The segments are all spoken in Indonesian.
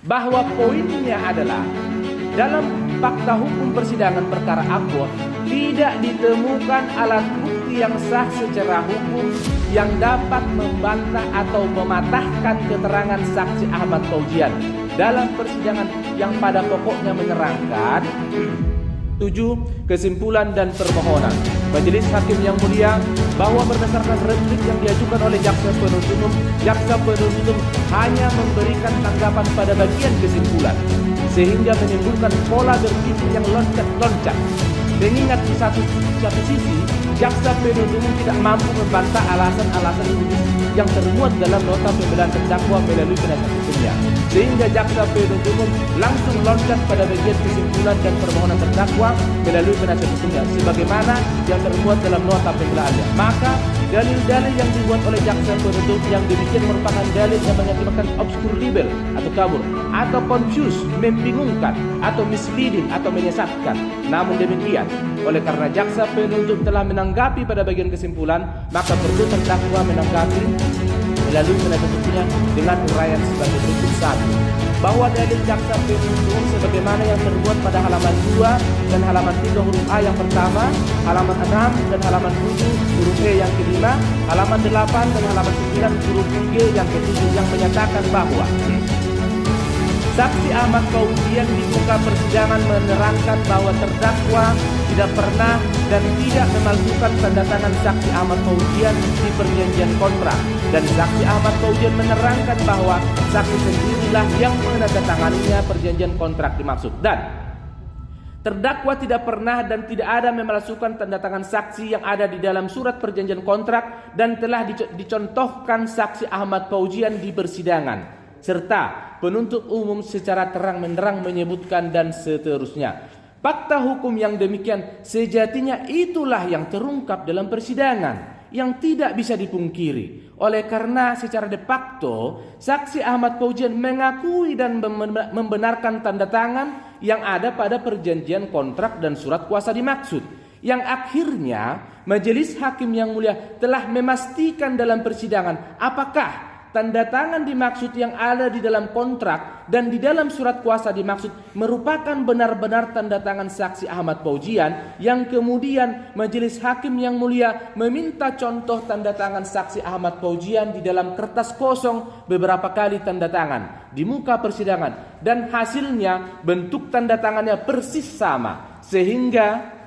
bahwa poinnya adalah dalam fakta hukum persidangan perkara Aqua tidak ditemukan alat bukti yang sah secara hukum yang dapat membantah atau mematahkan keterangan saksi Ahmad Fauzian dalam persidangan yang pada pokoknya menerangkan 7. Kesimpulan dan permohonan Majelis Hakim yang mulia bahwa berdasarkan replik yang diajukan oleh jaksa penuntut umum hanya memberikan tanggapan pada bagian kesimpulan sehingga menimbulkan pola berpikir yang loncat-loncat. Mengingat di satu sisi jaksa penuntut umum tidak mampu membantah alasan-alasan yang termuat dalam nota pembelaan terdakwa melalui penasihat hukumnya, sehingga jaksa penuntut umum langsung loncat pada bagian kesimpulan dan permohonan terdakwa melalui penasihat hukumnya sebagaimana yang termuat dalam nota pembelaannya. Maka dalil-dalil yang dibuat oleh jaksa penuntut yang demikian merupakan dalil yang mengakibatkan obskur libel atau kabur atau confuse, membingungkan atau misleading atau menyesatkan. Namun demikian, oleh karena jaksa penuntut telah menanggapi pada bagian kesimpulan, maka perlu terdakwa menanggapi melalui penasihat hukumnya dengan uraian sebagai berikut. 1. Bahwa dalil jaksa penuntut sebagaimana yang termuat pada halaman 2 dan halaman 3 huruf A yang pertama, halaman 6 dan halaman 7 huruf E yang kelima, halaman 8 dan halaman 9 huruf G yang ketujuh yang menyatakan bahwa saksi Ahmad Fauzian di muka persidangan menerangkan bahwa terdakwa tidak pernah dan tidak memalsukan tanda tangan saksi Ahmad Fauzian di perjanjian kontrak, dan saksi Ahmad Fauzian menerangkan bahwa saksi sendirilah yang menandatanganinya perjanjian kontrak dimaksud, dan terdakwa tidak pernah dan tidak ada memalsukan tanda tangan saksi yang ada di dalam surat perjanjian kontrak dan telah dicontohkan saksi Ahmad Fauzian di persidangan, serta penuntut umum secara terang-menerang menyebutkan dan seterusnya. Fakta hukum yang demikian sejatinya itulah yang terungkap dalam persidangan yang tidak bisa dipungkiri. Oleh karena secara de facto saksi Ahmad Fauzian mengakui dan membenarkan tanda tangan yang ada pada perjanjian kontrak dan surat kuasa dimaksud, yang akhirnya Majelis Hakim yang mulia telah memastikan dalam persidangan apakah tanda tangan dimaksud yang ada di dalam kontrak dan di dalam surat kuasa dimaksud merupakan benar-benar tanda tangan saksi Ahmad Fauzian, yang kemudian Majelis Hakim yang mulia meminta contoh tanda tangan saksi Ahmad Fauzian di dalam kertas kosong beberapa kali tanda tangan di muka persidangan, dan hasilnya bentuk tanda tangannya persis sama, sehingga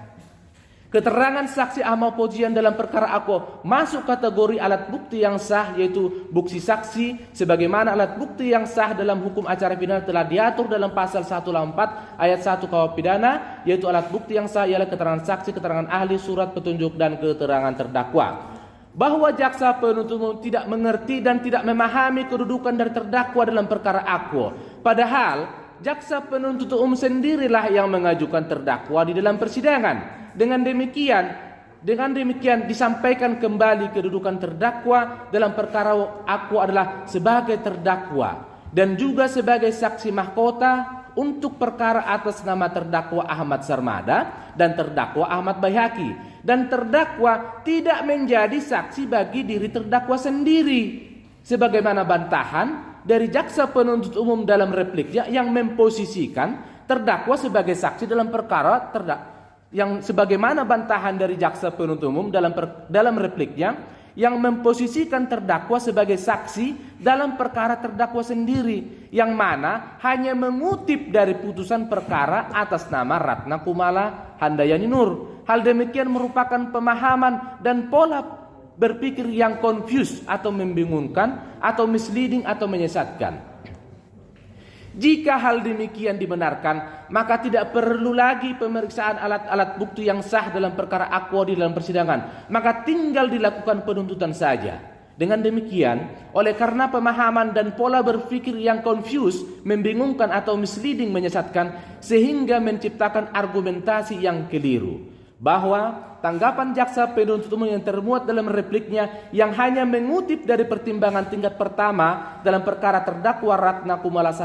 keterangan saksi Ahmad Fauzian dalam perkara Aqua masuk kategori alat bukti yang sah, yaitu bukti saksi sebagaimana alat bukti yang sah dalam hukum acara pidana telah diatur dalam pasal 184 ayat 1 KUH pidana, yaitu alat bukti yang sah ialah keterangan saksi, keterangan ahli, surat petunjuk dan keterangan terdakwa. Bahwa jaksa penuntut umum tidak mengerti dan tidak memahami kedudukan dari terdakwa dalam perkara Aqua, padahal jaksa penuntut umum sendirilah yang mengajukan terdakwa di dalam persidangan. Dengan demikian disampaikan kembali kedudukan terdakwa dalam perkara Aqua adalah sebagai terdakwa dan juga sebagai saksi mahkota untuk perkara atas nama terdakwa Ahmad Sarmada dan terdakwa Ahmad Baihaqi, dan terdakwa tidak menjadi saksi bagi diri terdakwa sendiri sebagaimana bantahan dari jaksa penuntut umum dalam repliknya yang memposisikan terdakwa sebagai saksi dalam perkara yang sebagaimana bantahan dari jaksa penuntut umum dalam repliknya yang memposisikan terdakwa sebagai saksi dalam perkara terdakwa sendiri, yang mana hanya mengutip dari putusan perkara atas nama Ratna Kumala Handayani Nur. Hal demikian merupakan pemahaman dan pola berpikir yang confuse atau membingungkan atau misleading atau menyesatkan. Jika hal demikian dibenarkan, maka tidak perlu lagi pemeriksaan alat-alat bukti yang sah dalam perkara Aqua di dalam persidangan, maka tinggal dilakukan penuntutan saja. Dengan demikian, oleh karena pemahaman dan pola berpikir yang confuse, membingungkan atau misleading, menyesatkan, sehingga menciptakan argumentasi yang keliru, bahwa tanggapan jaksa penuntut umum yang termuat dalam repliknya yang hanya mengutip dari pertimbangan tingkat pertama dalam perkara terdakwa Ratna Kumala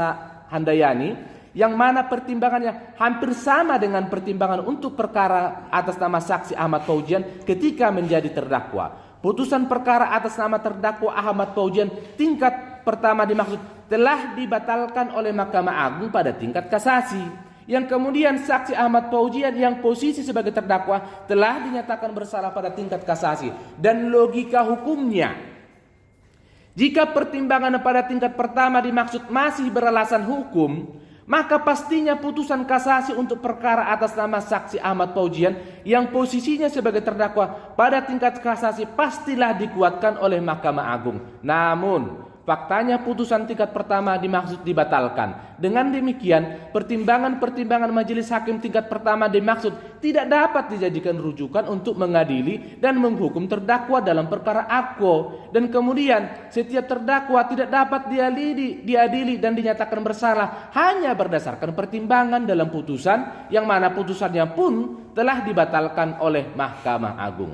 Handayani, yang mana pertimbangannya hampir sama dengan pertimbangan untuk perkara atas nama saksi Ahmad Fauzian ketika menjadi terdakwa. Putusan perkara atas nama terdakwa Ahmad Fauzian tingkat pertama dimaksud telah dibatalkan oleh Mahkamah Agung pada tingkat kasasi. Yang kemudian saksi Ahmad Fauzian yang posisi sebagai terdakwa telah dinyatakan bersalah pada tingkat kasasi. Dan logika hukumnya, jika pertimbangan pada tingkat pertama dimaksud masih beralasan hukum, maka pastinya putusan kasasi untuk perkara atas nama saksi Ahmad Fauzian yang posisinya sebagai terdakwa pada tingkat kasasi pastilah dikuatkan oleh Mahkamah Agung. Namun faktanya putusan tingkat pertama dimaksud dibatalkan. Dengan demikian, pertimbangan-pertimbangan majelis hakim tingkat pertama dimaksud tidak dapat dijadikan rujukan untuk mengadili dan menghukum terdakwa dalam perkara akwo. Dan kemudian setiap terdakwa tidak dapat diadili dan dinyatakan bersalah hanya berdasarkan pertimbangan dalam putusan yang mana putusannya pun telah dibatalkan oleh Mahkamah Agung.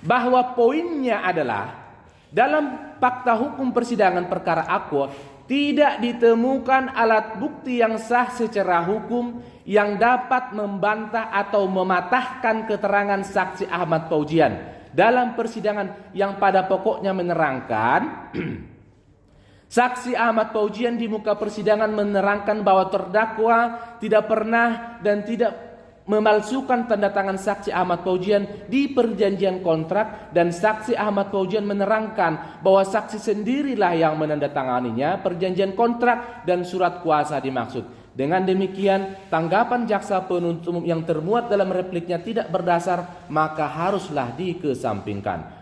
Bahwa poinnya adalah dalam fakta hukum persidangan perkara akwo tidak ditemukan alat bukti yang sah secara hukum yang dapat membantah atau mematahkan keterangan saksi Ahmad Fauzian dalam persidangan yang pada pokoknya menerangkan saksi Ahmad Fauzian di muka persidangan menerangkan bahwa terdakwa tidak pernah dan tidak memalsukan tanda tangan saksi Ahmad Fauzian di perjanjian kontrak, dan saksi Ahmad Fauzian menerangkan bahwa saksi sendirilah yang menandatanganinya perjanjian kontrak dan surat kuasa dimaksud. Dengan demikian, tanggapan jaksa penuntut umum yang termuat dalam repliknya tidak berdasar, maka haruslah dikesampingkan.